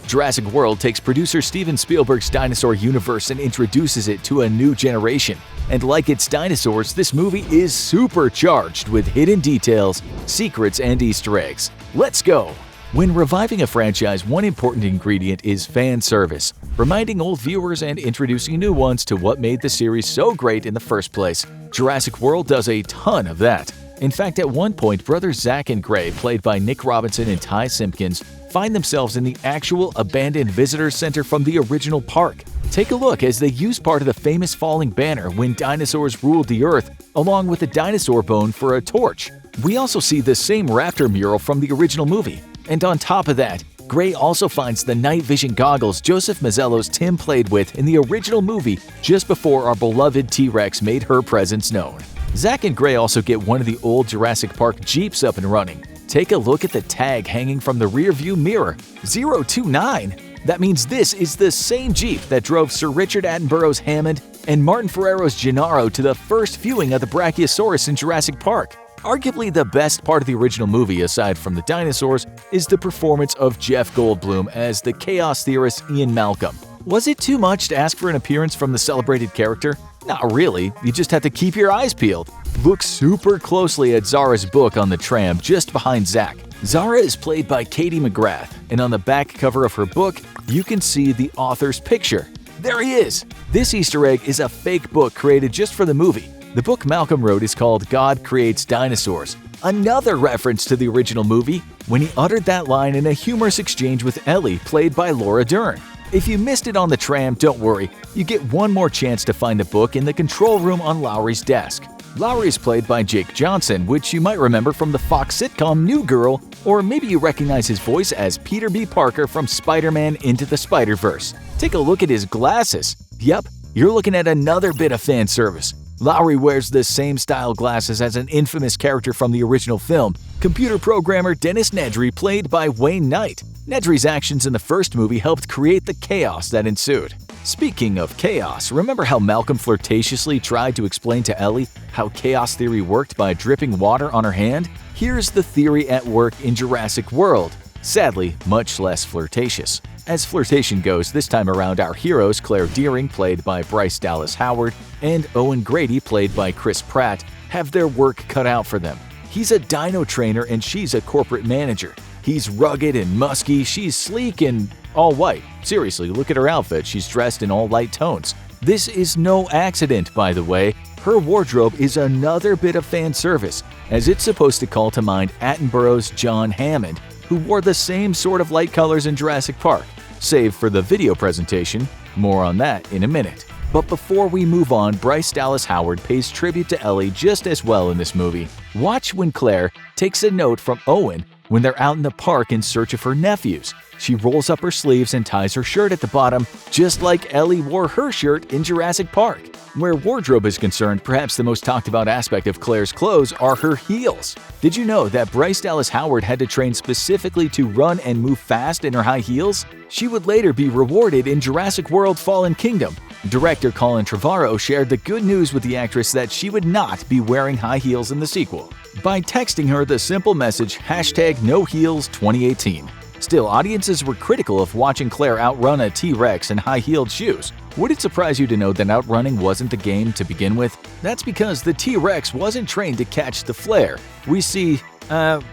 Jurassic World takes producer Steven Spielberg's dinosaur universe and introduces it to a new generation. And like its dinosaurs, this movie is supercharged with hidden details, secrets, and Easter eggs. Let's go! When reviving a franchise, one important ingredient is fan service, reminding old viewers and introducing new ones to what made the series so great in the first place. Jurassic World does a ton of that. In fact, at one point, brothers Zach and Gray, played by Nick Robinson and Ty Simpkins, find themselves in the actual abandoned visitor center from the original park. Take a look as they use part of the famous falling banner when dinosaurs ruled the earth, along with a dinosaur bone for a torch. We also see the same raptor mural from the original movie. And on top of that, Gray also finds the night vision goggles Joseph Mazzello's Tim played with in the original movie just before our beloved T-Rex made her presence known. Zach and Gray also get one of the old Jurassic Park Jeeps up and running. Take a look at the tag hanging from the rearview mirror, 029. That means this is the same Jeep that drove Sir Richard Attenborough's Hammond and Martin Ferrero's Gennaro to the first viewing of the Brachiosaurus in Jurassic Park. Arguably the best part of the original movie, aside from the dinosaurs, is the performance of Jeff Goldblum as the chaos theorist Ian Malcolm. Was it too much to ask for an appearance from the celebrated character? Not really, you just have to keep your eyes peeled. Look super closely at Zara's book on the tram just behind Zach. Zara is played by Katie McGrath, and on the back cover of her book, you can see the author's picture. There he is! This Easter egg is a fake book created just for the movie. The book Malcolm wrote is called God Creates Dinosaurs, another reference to the original movie when he uttered that line in a humorous exchange with Ellie, played by Laura Dern. If you missed it on the tram, don't worry, you get one more chance to find the book in the control room on Lowry's desk. Lowry is played by Jake Johnson, which you might remember from the Fox sitcom New Girl, or maybe you recognize his voice as Peter B. Parker from Spider-Man Into the Spider-Verse. Take a look at his glasses. Yep, you're looking at another bit of fan service. Lowry wears the same style glasses as an infamous character from the original film, computer programmer Dennis Nedry, played by Wayne Knight. Nedry's actions in the first movie helped create the chaos that ensued. Speaking of chaos, remember how Malcolm flirtatiously tried to explain to Ellie how chaos theory worked by dripping water on her hand? Here's the theory at work in Jurassic World. Sadly, much less flirtatious. As flirtation goes, this time around our heroes Claire Dearing, played by Bryce Dallas Howard, and Owen Grady, played by Chris Pratt, have their work cut out for them. He's a dino trainer and she's a corporate manager. He's rugged and musky, she's sleek and all white. Seriously, look at her outfit, she's dressed in all light tones. This is no accident, by the way. Her wardrobe is another bit of fan service, as it's supposed to call to mind Attenborough's John Hammond, who wore the same sort of light colors in Jurassic Park, save for the video presentation. More on that in a minute. But before we move on, Bryce Dallas Howard pays tribute to Ellie just as well in this movie. Watch when Claire takes a note from Owen when they're out in the park in search of her nephews. She rolls up her sleeves and ties her shirt at the bottom, just like Ellie wore her shirt in Jurassic Park. Where wardrobe is concerned, perhaps the most talked about aspect of Claire's clothes are her heels. Did you know that Bryce Dallas Howard had to train specifically to run and move fast in her high heels? She would later be rewarded in Jurassic World: Fallen Kingdom. Director Colin Trevorrow shared the good news with the actress that she would not be wearing high heels in the sequel by texting her the simple message #NoHeels2018. Still, audiences were critical of watching Claire outrun a T-Rex in high-heeled shoes. Would it surprise you to know that outrunning wasn't the game to begin with? That's because the T-Rex wasn't trained to catch the flare. We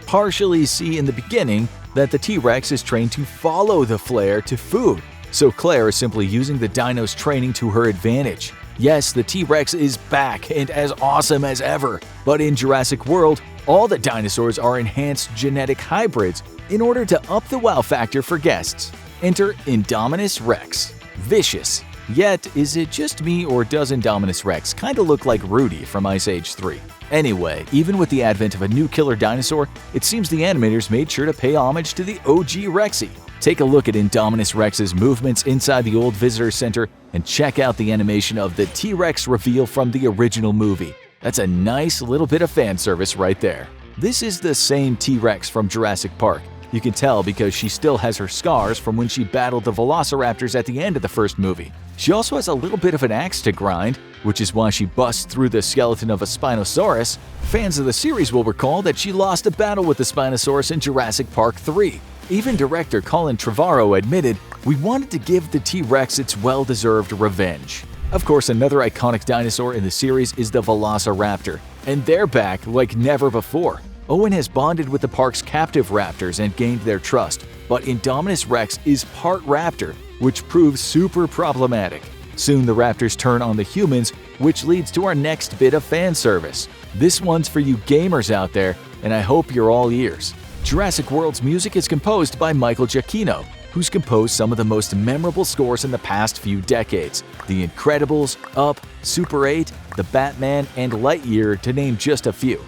partially see in the beginning that the T-Rex is trained to follow the flare to food. So Claire is simply using the dino's training to her advantage. Yes, the T-Rex is back and as awesome as ever, but in Jurassic World, all the dinosaurs are enhanced genetic hybrids in order to up the wow factor for guests. Enter Indominus Rex. Vicious. Yet, is it just me or does Indominus Rex kinda look like Rudy from Ice Age 3? Anyway, even with the advent of a new killer dinosaur, it seems the animators made sure to pay homage to the OG Rexy. Take a look at Indominus Rex's movements inside the old visitor center and check out the animation of the T-Rex reveal from the original movie. That's a nice little bit of fan service right there. This is the same T-Rex from Jurassic Park. You can tell because she still has her scars from when she battled the velociraptors at the end of the first movie. She also has a little bit of an axe to grind, which is why she busts through the skeleton of a Spinosaurus. Fans of the series will recall that she lost a battle with the Spinosaurus in Jurassic Park 3. Even director Colin Trevorrow admitted, "We wanted to give the T-Rex its well-deserved revenge." Of course, another iconic dinosaur in the series is the Velociraptor, and they're back like never before. Owen has bonded with the park's captive raptors and gained their trust, but Indominus Rex is part raptor, which proves super problematic. Soon the raptors turn on the humans, which leads to our next bit of fan service. This one's for you gamers out there, and I hope you're all ears. Jurassic World's music is composed by Michael Giacchino, who's composed some of the most memorable scores in the past few decades: The Incredibles, Up, Super 8, The Batman, and Lightyear, to name just a few.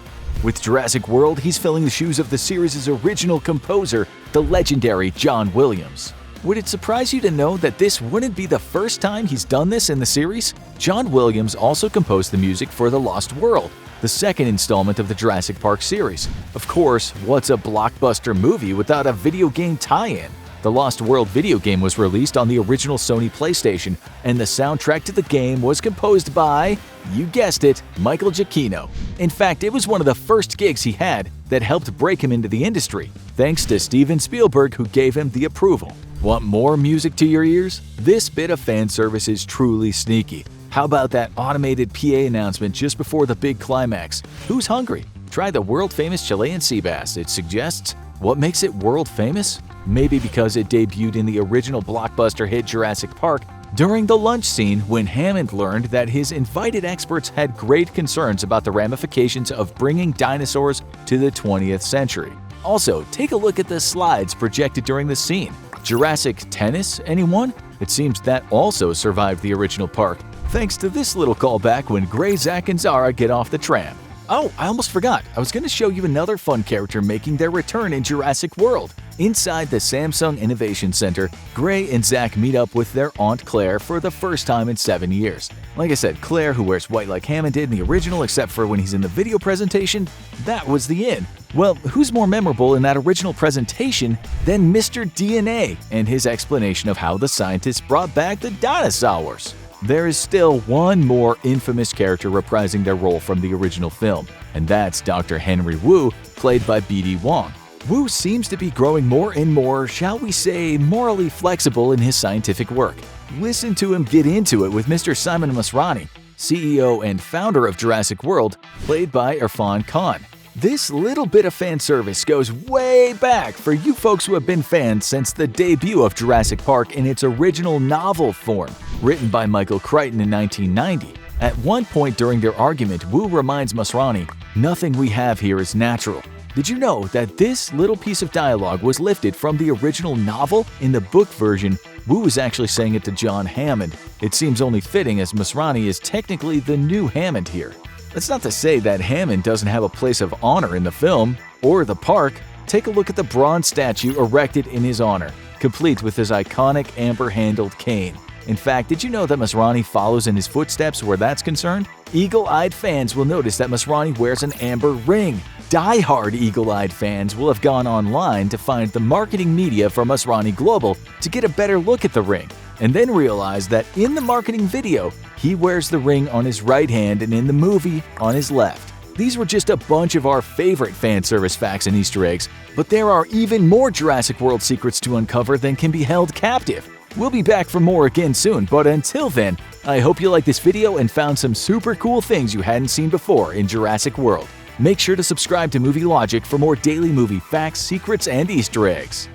With Jurassic World, he's filling the shoes of the series' original composer, the legendary John Williams. Would it surprise you to know that this wouldn't be the first time he's done this in the series? John Williams also composed the music for The Lost World, the second installment of the Jurassic Park series. Of course, what's a blockbuster movie without a video game tie-in? The Lost World video game was released on the original Sony PlayStation, and the soundtrack to the game was composed by, you guessed it, Michael Giacchino. In fact, it was one of the first gigs he had that helped break him into the industry, thanks to Steven Spielberg, who gave him the approval. Want more music to your ears? This bit of fan service is truly sneaky. How about that automated PA announcement just before the big climax? Who's hungry? Try the world-famous Chilean sea bass, it suggests. What makes it world-famous? Maybe because it debuted in the original blockbuster hit Jurassic Park during the lunch scene when Hammond learned that his invited experts had great concerns about the ramifications of bringing dinosaurs to the 20th century. Also, take a look at the slides projected during the scene. Jurassic Tennis, anyone? It seems that also survived the original park, thanks to this little callback when Gray, Zach, and Zara get off the tram. Oh, I almost forgot. I was going to show you another fun character making their return in Jurassic World. Inside the Samsung Innovation Center, Gray and Zach meet up with their Aunt Claire for the first time in 7 years. Like I said, Claire, who wears white like Hammond did in the original except for when he's in the video presentation, that was the in. Well, who's more memorable in that original presentation than Mr. DNA and his explanation of how the scientists brought back the dinosaurs? There is still one more infamous character reprising their role from the original film, and that's Dr. Henry Wu, played by B.D. Wong. Wu seems to be growing more and more, shall we say, morally flexible in his scientific work. Listen to him get into it with Mr. Simon Masrani, CEO and founder of Jurassic World, played by Irfan Khan. This little bit of fan service goes way back for you folks who have been fans since the debut of Jurassic Park in its original novel form, written by Michael Crichton in 1990. At one point during their argument, Wu reminds Masrani, "Nothing we have here is natural." Did you know that this little piece of dialogue was lifted from the original novel? In the book version, Wu is actually saying it to John Hammond. It seems only fitting as Masrani is technically the new Hammond here. That's not to say that Hammond doesn't have a place of honor in the film or the park. Take a look at the bronze statue erected in his honor, complete with his iconic amber-handled cane. In fact, did you know that Masrani follows in his footsteps where that's concerned? Eagle-eyed fans will notice that Masrani wears an amber ring. Die-hard eagle-eyed fans will have gone online to find the marketing media for Masrani Global to get a better look at the ring, and then realize that in the marketing video, he wears the ring on his right hand and in the movie on his left. These were just a bunch of our favorite fan service facts and Easter eggs, but there are even more Jurassic World secrets to uncover than can be held captive. We'll be back for more again soon, but until then, I hope you liked this video and found some super cool things you hadn't seen before in Jurassic World. Make sure to subscribe to Movie Logic for more daily movie facts, secrets, and Easter eggs.